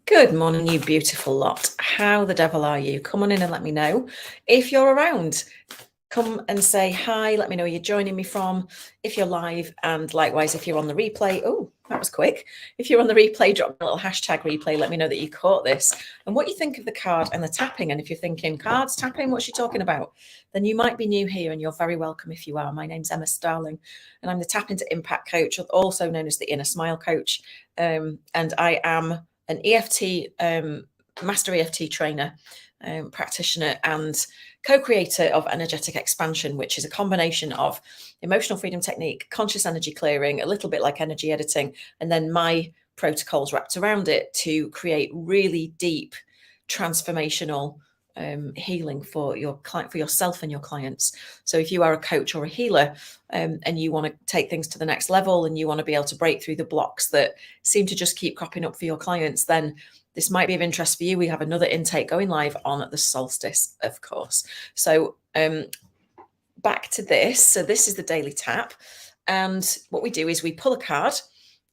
Good morning, you beautiful lot. How the devil are you? Come on in and let me know if you're around. Come and say hi. Let me know where you're joining me from, if you're live, and likewise, if you're on the replay. Oh, that was quick. If you're on the replay, drop a little hashtag replay. Let me know that you caught this and what you think of the card and the tapping. And if you're thinking, cards, tapping, what's she talking about? Then you might be new here and you're very welcome if you are. My name's Emma Starling and I'm the Tap into Impact coach, also known as the Inner Smile coach. And I am an EFT, master EFT trainer, practitioner, and co-creator of Energetic Expansion, which is a combination of emotional freedom technique, conscious energy clearing, a little bit like energy editing, and then my protocols wrapped around it to create really deep, transformational healing for your client, for yourself and your clients. So if you are a coach or a healer and you want to take things to the next level and you want to be able to break through the blocks that seem to just keep cropping up for your clients, then this might be of interest for you. We have another intake going live on the solstice, of course. So back to this. So this is the daily tap. And what we do is we pull a card.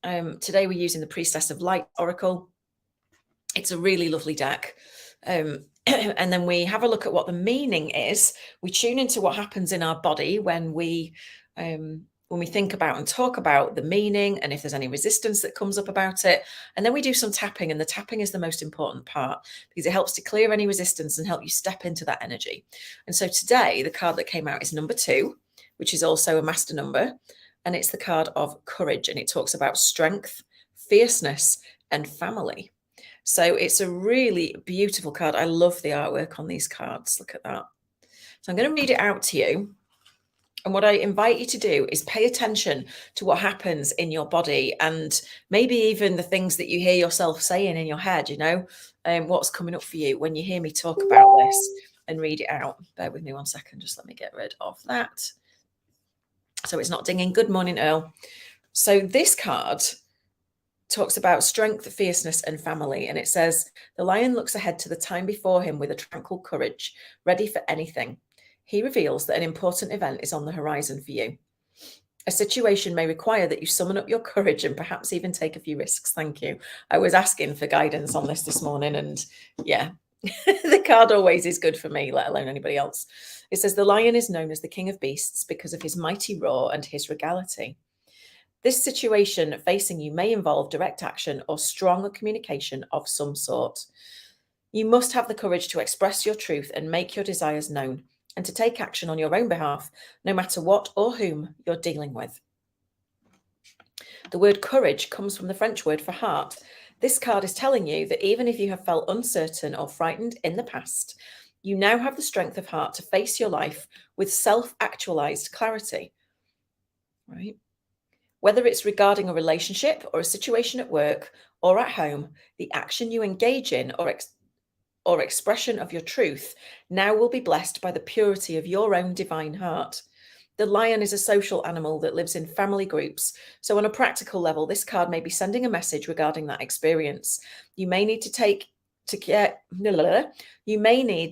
Today we're using the Priestess of Light Oracle. It's a really lovely deck. And then we have a look at what the meaning is. We tune into what happens in our body when we think about and talk about the meaning and if there's any resistance that comes up about it. And then we do some tapping, and the tapping is the most important part because it helps to clear any resistance and help you step into that energy. And so today, the card that came out is number 2, which is also a master number. And it's the card of courage. And it talks about strength, fierceness, and family. So it's a really beautiful card. I love the artwork on these cards. Look at that. So I'm going to read it out to you. And what I invite you to do is pay attention to what happens in your body and maybe even the things that you hear yourself saying in your head, what's coming up for you when you hear me talk about this and read it out. Bear with me one second. Just let me get rid of that. So it's not dinging. Good morning, Earl. So this card talks about strength, fierceness, and family. And it says, the lion looks ahead to the time before him with a tranquil courage, ready for anything. He reveals that an important event is on the horizon for you. A situation may require that you summon up your courage and perhaps even take a few risks. Thank you. I was asking for guidance on this morning, and yeah, the card always is good for me, let alone anybody else. It says, the lion is known as the king of beasts because of his mighty roar and his regality. This situation facing you may involve direct action or stronger communication of some sort. You must have the courage to express your truth and make your desires known, and to take action on your own behalf, no matter what or whom you're dealing with. The word courage comes from the French word for heart. This card is telling you that even if you have felt uncertain or frightened in the past, you now have the strength of heart to face your life with self-actualized clarity. Right? Whether it's regarding a relationship or a situation at work or at home, the action you engage in or expression of your truth now will be blessed by the purity of your own divine heart. The lion is a social animal that lives in family groups. So on a practical level, this card may be sending a message regarding that experience. You may need to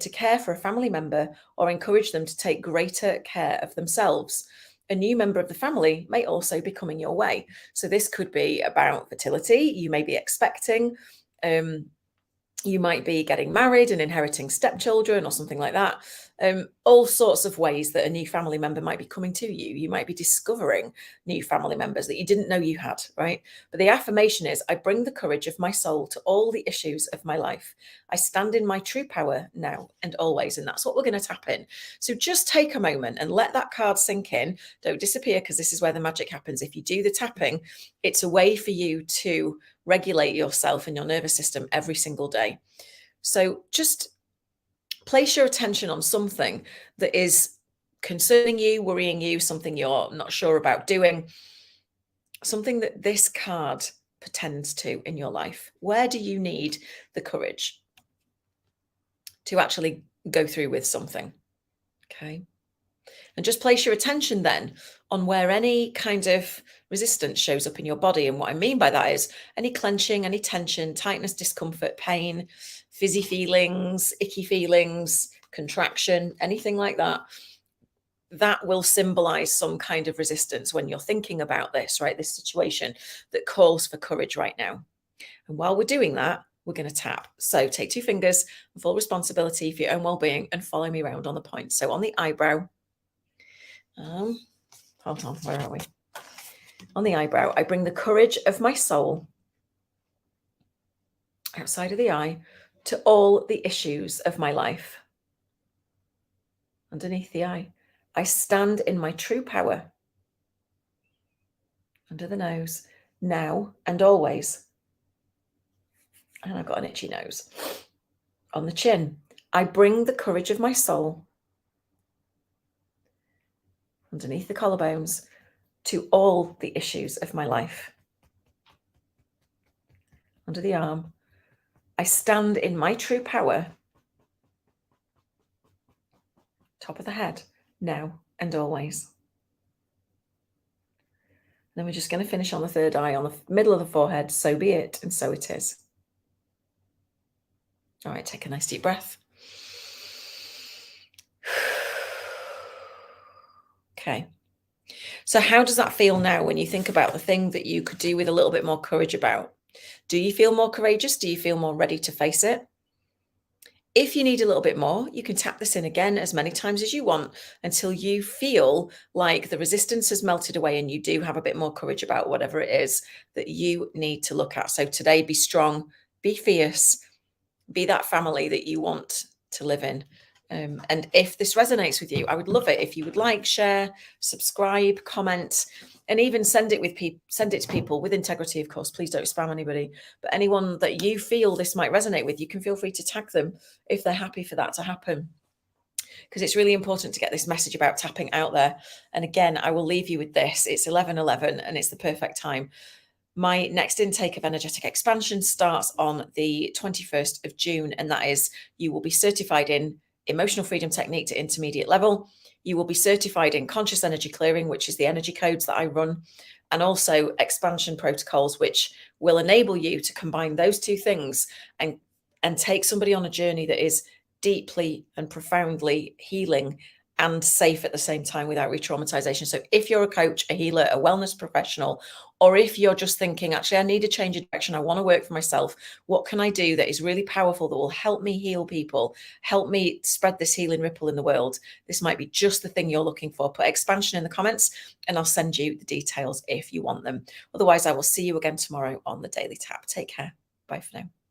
care for a family member or encourage them to take greater care of themselves. A new member of the family may also be coming your way. So this could be about fertility. You may be expecting, you might be getting married and inheriting stepchildren or something like that. All sorts of ways that a new family member might be coming to you. You might be discovering new family members that you didn't know you had, right? But the affirmation is, I bring the courage of my soul to all the issues of my life. I stand in my true power now and always. And that's what we're going to tap in. So just take a moment and let that card sink in. Don't disappear, because this is where the magic happens. If you do the tapping, it's a way for you to regulate yourself and your nervous system every single day. So just place your attention on something that is concerning you, worrying you, something you're not sure about doing, something that this card pertains to in your life. Where do you need the courage to actually go through with something? Okay. And just place your attention then on where any kind of resistance shows up in your body. And what I mean by that is any clenching, any tension, tightness, discomfort, pain, fizzy feelings, icky feelings, contraction, anything like that. That will symbolize some kind of resistance when you're thinking about this, right? This situation that calls for courage right now. And while we're doing that, we're going to tap. So take 2 fingers, full responsibility for your own well-being, and follow me around on the point. So on the eyebrow, hold on, where are we? On the eyebrow, I bring the courage of my soul outside of the eye to all the issues of my life. Underneath the eye, I stand in my true power. Under the nose, now and always. And I've got an itchy nose. On the chin, I bring the courage of my soul. Underneath the collarbones, to all the issues of my life. Under the arm, I stand in my true power. Top of the head, now and always. Then we're just going to finish on the third eye, on the middle of the forehead. So be it, and so it is. All right, take a nice deep breath. Okay. So how does that feel now when you think about the thing that you could do with a little bit more courage about? Do you feel more courageous? Do you feel more ready to face it? If you need a little bit more, you can tap this in again as many times as you want until you feel like the resistance has melted away and you do have a bit more courage about whatever it is that you need to look at. So today, be strong, be fierce, be that family that you want to live in. And if this resonates with you, I would love it if you would like, share, subscribe, comment, and even send it to people with integrity, of course. Please don't spam anybody. But anyone that you feel this might resonate with, you can feel free to tag them if they're happy for that to happen. Because it's really important to get this message about tapping out there. And again, I will leave you with this. It's 11:11 and it's the perfect time. My next intake of energetic expansion starts on the 21st of June, and that is, you will be certified in emotional freedom technique to intermediate level. You will be certified in conscious energy clearing, which is the energy codes that I run, and also expansion protocols, which will enable you to combine those two things and take somebody on a journey that is deeply and profoundly healing and safe at the same time without re-traumatization. So if you're a coach, a healer, a wellness professional, or if you're just thinking, actually, I need a change of direction, I want to work for myself, what can I do that is really powerful, that will help me heal people, help me spread this healing ripple in the world? This might be just the thing you're looking for. Put expansion in the comments and I'll send you the details if you want them. Otherwise, I will see you again tomorrow on the Daily Tap. Take care. Bye for now.